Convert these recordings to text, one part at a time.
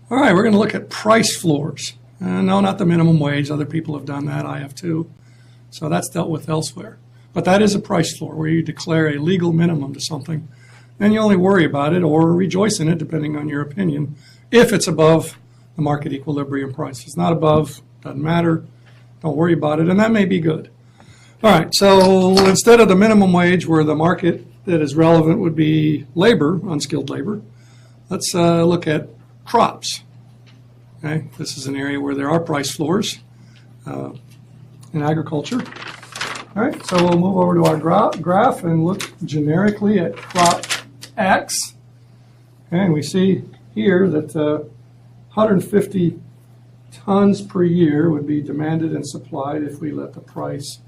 All right, we're going to look at price floors. No, not the minimum wage. Other people have done that. I have too. So that's dealt with elsewhere. But that is a price floor where you declare a legal minimum to something, and you only worry about it or rejoice in it, depending on your opinion, if it's above the market equilibrium price. If it's not above, doesn't matter. Don't worry about it, and that may be good. All right, so instead of the minimum wage, where the market that is relevant would be labor, unskilled labor, let's look at crops. Okay, this is an area where there are price floors in agriculture. All right, so we'll move over to our graph and look generically at crop X. Okay, and we see here that 150 tons per year would be demanded and supplied if we let the price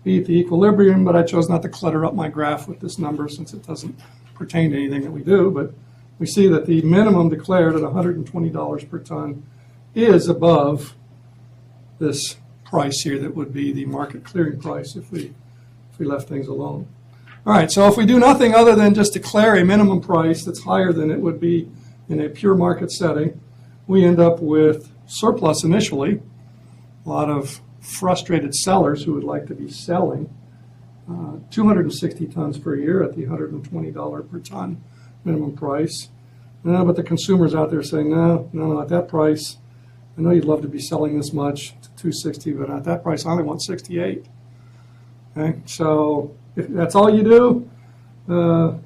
be at the equilibrium, but I chose not to clutter up my graph with this number since it doesn't pertain to anything that we do, but we see that the minimum declared at $120 per ton is above this price here that would be the market clearing price if we left things alone. All right, so if we do nothing other than just declare a minimum price that's higher than it would be in a pure market setting, we end up with surplus initially. A lot of frustrated sellers who would like to be selling 260 tons per year at the $120 per ton minimum price. But the consumers out there saying, no, not that price. I know you'd love to be selling this much to 260, but at that price, I only want 68. Okay, so if that's all you do,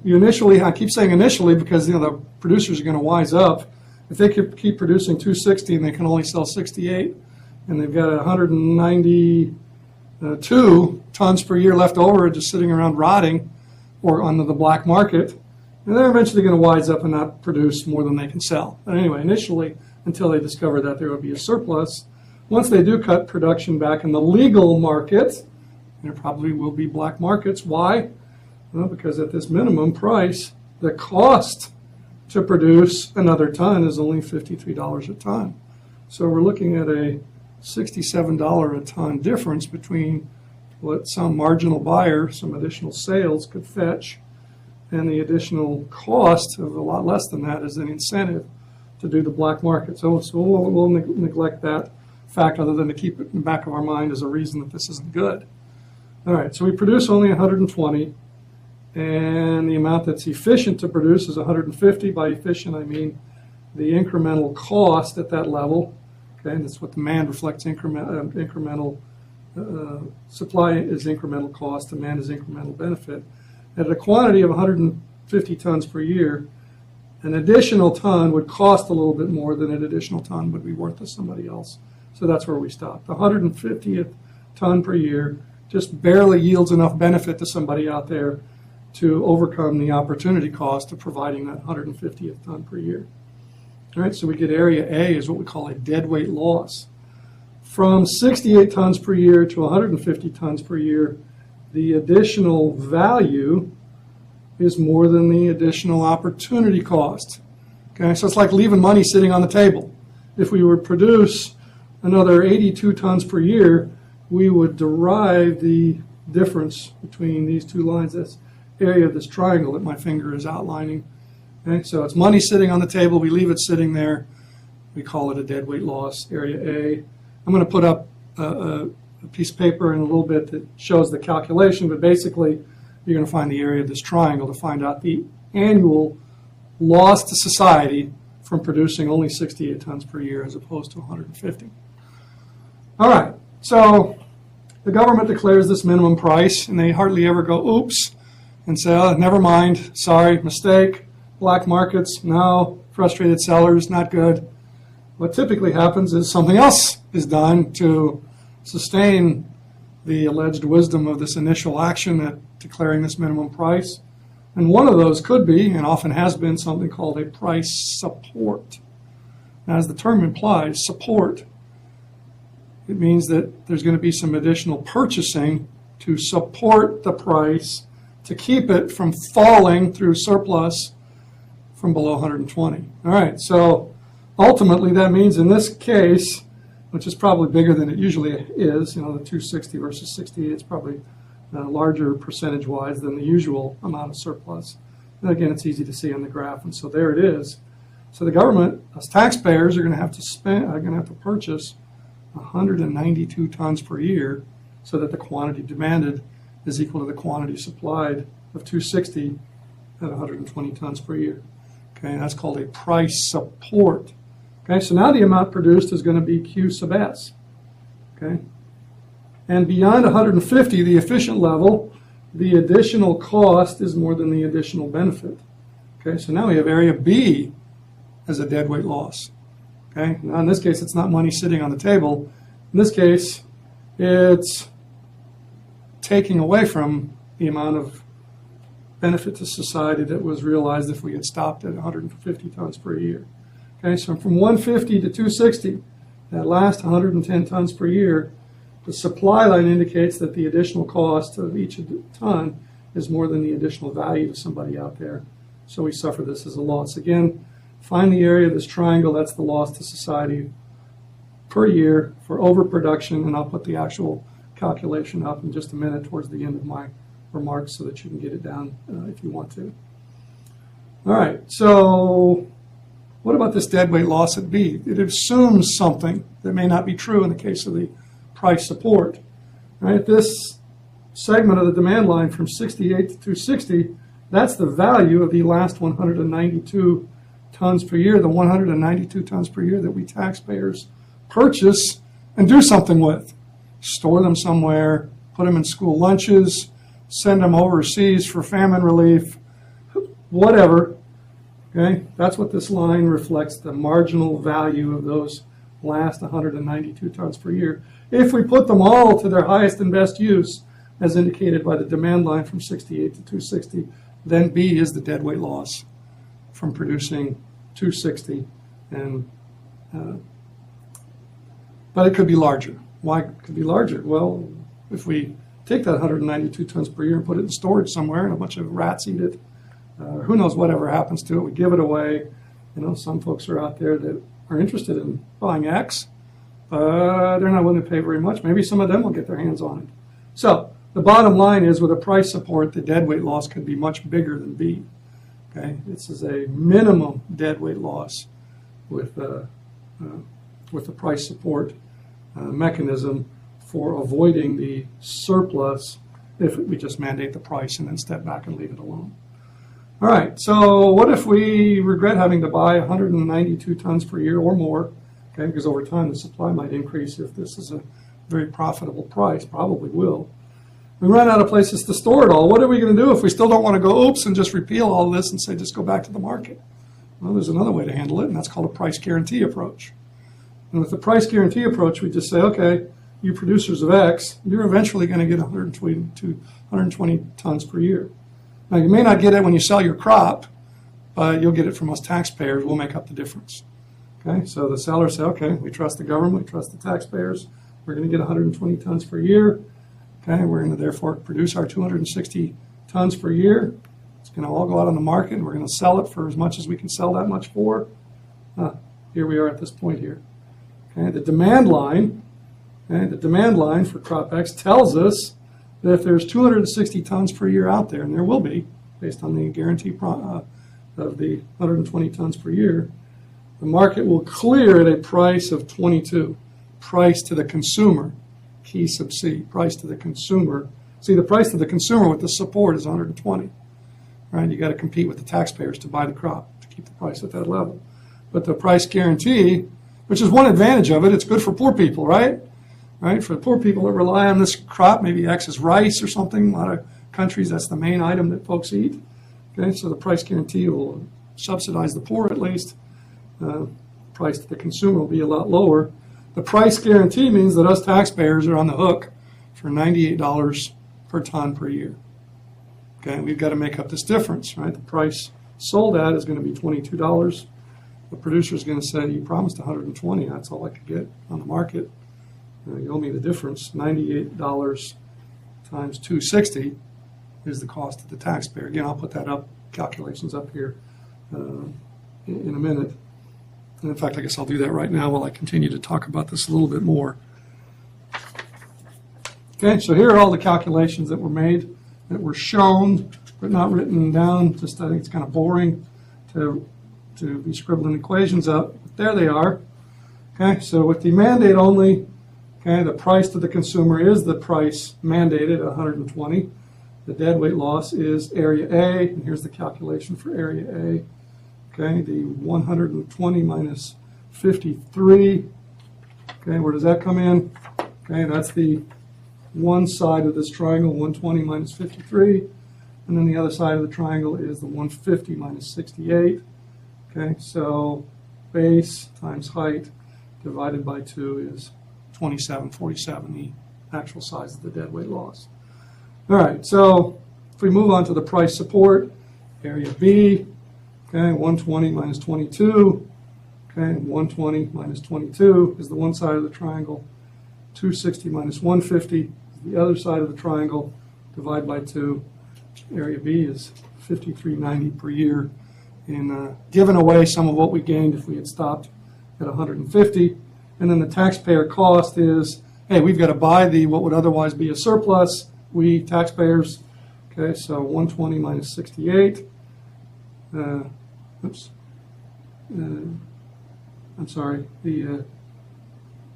you initially, I keep saying initially because the producers are going to wise up. If they keep producing 260 and they can only sell 68, and they've got 192 tons per year left over just sitting around rotting or on the black market, and they're eventually going to wise up and not produce more than they can sell. But anyway, initially, until they discover that there will be a surplus, once they do cut production back in the legal market, there probably will be black markets. Why? Well, because at this minimum price, the cost to produce another ton is only $53 a ton. So we're looking at a $67 a ton difference between what some marginal buyer, some additional sales could fetch, and the additional cost of a lot less than that as an incentive to do the black market. So we'll neglect that fact other than to keep it in the back of our mind as a reason that this isn't good. All right, so we produce only 120, and the amount that's efficient to produce is 150. By efficient, I mean the incremental cost at that level. Okay, and that's what demand reflects. Incremental supply is incremental cost, demand is incremental benefit. At a quantity of 150 tons per year, an additional ton would cost a little bit more than an additional ton would be worth to somebody else. So that's where we stop. The 150th ton per year just barely yields enough benefit to somebody out there to overcome the opportunity cost of providing that 150th ton per year. All right, so we get area A is what we call a deadweight loss. From 68 tons per year to 150 tons per year, the additional value is more than the additional opportunity cost. Okay, so it's like leaving money sitting on the table. If we would produce another 82 tons per year, we would derive the difference between these two lines. That's area of this triangle that my finger is outlining. Okay, so it's money sitting on the table. We leave it sitting there. We call it a deadweight loss, area A. I'm going to put up a piece of paper in a little bit that shows the calculation, but basically you're going to find the area of this triangle to find out the annual loss to society from producing only 68 tons per year as opposed to 150. All right, so the government declares this minimum price, and they hardly ever go, oops, and say, oh, never mind, sorry, mistake, black markets, no, frustrated sellers, not good. What typically happens is something else is done to sustain the alleged wisdom of this initial action at declaring this minimum price. And one of those could be, and often has been, something called a price support. Now, as the term implies, support, it means that there's going to be some additional purchasing to support the price to keep it from falling through surplus from below 120. All right, so ultimately that means in this case, which is probably bigger than it usually is, the 260 versus 68, it's probably larger percentage-wise than the usual amount of surplus. And again, it's easy to see on the graph, and so there it is. So the government, as taxpayers, are going to have to purchase 192 tons per year so that the quantity demanded is equal to the quantity supplied of 260 at 120 tons per year. Okay, and that's called a price support. Okay, so now the amount produced is going to be Q sub S. Okay, and beyond 150, the efficient level, the additional cost is more than the additional benefit. Okay, so now we have area B as a deadweight loss. Okay, now in this case, it's not money sitting on the table. In this case, it's taking away from the amount of benefit to society that was realized if we had stopped at 150 tons per year. Okay, so from 150 to 260, that last 110 tons per year, the supply line indicates that the additional cost of each ton is more than the additional value to somebody out there. So we suffer this as a loss. Again, find the area of this triangle, that's the loss to society per year for overproduction, and I'll put the actual calculation up in just a minute towards the end of my remarks so that you can get it down if you want to. All right, so what about this deadweight loss at B? It assumes something that may not be true in the case of the price support. Right, this segment of the demand line from 68 to 260, that's the value of the last 192 tons per year, the 192 tons per year that we taxpayers purchase and do something with. Store them somewhere, put them in school lunches, send them overseas for famine relief, whatever. Okay, that's what this line reflects, the marginal value of those last 192 tons per year. If we put them all to their highest and best use, as indicated by the demand line from 68 to 260, then B is the deadweight loss from producing 260. But it could be larger. Why could it be larger? Well, if we take that 192 tons per year and put it in storage somewhere and a bunch of rats eat it, who knows whatever happens to it, we give it away. You know, some folks are out there that are interested in buying X, but they're not willing to pay very much. Maybe some of them will get their hands on it. So the bottom line is, with a price support, the deadweight loss could be much bigger than B. Okay, this is a minimum deadweight loss with the price support mechanism for avoiding the surplus if we just mandate the price and then step back and leave it alone. All right, so what if we regret having to buy 192 tons per year or more? Okay, because over time the supply might increase if this is a very profitable price, probably will. We run out of places to store it all. What are we going to do if we still don't want to go, oops, and just repeal all of this and say just go back to the market? Well, there's another way to handle it, and that's called a price guarantee approach. And with the price guarantee approach, we just say, okay, you producers of X, you're eventually going to get 120 tons per year. Now, you may not get it when you sell your crop, but you'll get it from us taxpayers. We'll make up the difference. Okay, so the sellers say, okay, we trust the government, we trust the taxpayers. We're going to get 120 tons per year. Okay, we're going to therefore produce our 260 tons per year. It's going to all go out on the market, and we're going to sell it for as much as we can sell that much for. Here we are at this point here. Okay, the demand line for crop X tells us that if there's 260 tons per year out there, and there will be, based on the guarantee of the 120 tons per year, the market will clear at a price of 22, price to the consumer, key sub C, price to the consumer. See, the price to the consumer with the support is 120, right? You got to compete with the taxpayers to buy the crop to keep the price at that level. But the price guarantee, which is one advantage of it, it's good for poor people, right? Right? For the poor people that rely on this crop, maybe X is rice or something. A lot of countries, that's the main item that folks eat. Okay, so the price guarantee will subsidize the poor at least. Price to the consumer will be a lot lower. The price guarantee means that us taxpayers are on the hook for $98 per ton per year. Okay, we've got to make up this difference, right? The price sold at is going to be $22. The producer is going to say, you promised 120, that's all I could get on the market. You owe me the difference. $98 times 260 is the cost to the taxpayer. Again, I'll put that up, calculations up here in a minute. And in fact, I guess I'll do that right now while I continue to talk about this a little bit more. Okay, so here are all the calculations that were made, that were shown, but not written down. Just I think it's kind of boring to to be scribbling equations up. But there they are. Okay, so with the mandate only, okay, the price to the consumer is the price mandated, 120. The deadweight loss is area A, and here's the calculation for area A. Okay, the 120 minus 53. Okay, where does that come in? Okay, that's the one side of this triangle, 120 minus 53. And then the other side of the triangle is the 150 minus 68. Okay, so base times height divided by 2 is 2747, the actual size of the deadweight loss. All right, so if we move on to the price support, area B, okay, 120 minus 22, okay, 120 minus 22 is the one side of the triangle, 260 minus 150 is the other side of the triangle, divide by 2. Area B is 5390 per year, and given away some of what we gained if we had stopped at 150. And then the taxpayer cost is, hey, we've got to buy the what would otherwise be a surplus, we taxpayers. Okay, so 120 minus 68. Oops. I'm sorry. The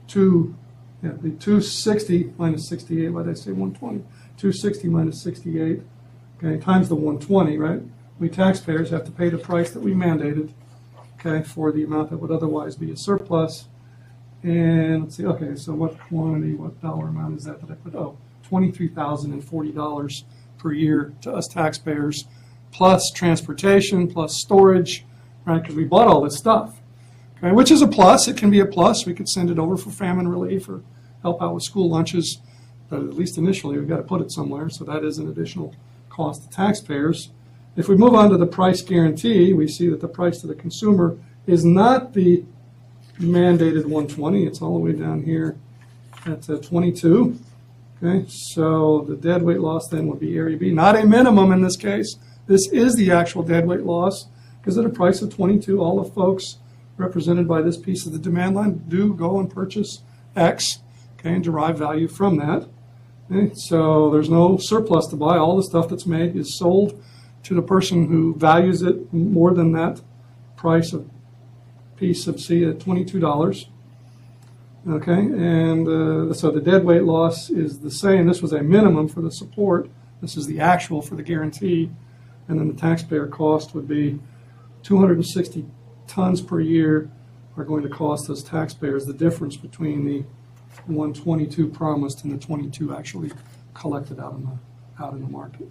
260 minus 68. Why did I say 120? 260 minus 68. Okay, times the 120, right? We taxpayers have to pay the price that we mandated, okay, for the amount that would otherwise be a surplus. And let's see, okay, so what quantity, what dollar amount is that I put? Oh, $23,040 per year to us taxpayers, plus transportation, plus storage, right? Because we bought all this stuff, okay, which is a plus. It can be a plus. We could send it over for famine relief or help out with school lunches, but at least initially we've got to put it somewhere, so that is an additional cost to taxpayers. If we move on to the price guarantee, we see that the price to the consumer is not the mandated 120. It's all the way down here at 22. Okay, so the deadweight loss then would be area B. Not a minimum in this case. This is the actual deadweight loss because at a price of 22, all the folks represented by this piece of the demand line do go and purchase X, okay, and derive value from that. Okay, so there's no surplus to buy. All the stuff that's made is sold to the person who values it more than that price of piece of C at $22. Okay, and so the deadweight loss is the same. This was a minimum for the support. This is the actual for the guarantee. And then the taxpayer cost would be 260 tons per year are going to cost us taxpayers the difference between the 122 promised and the 22 actually collected out in the market.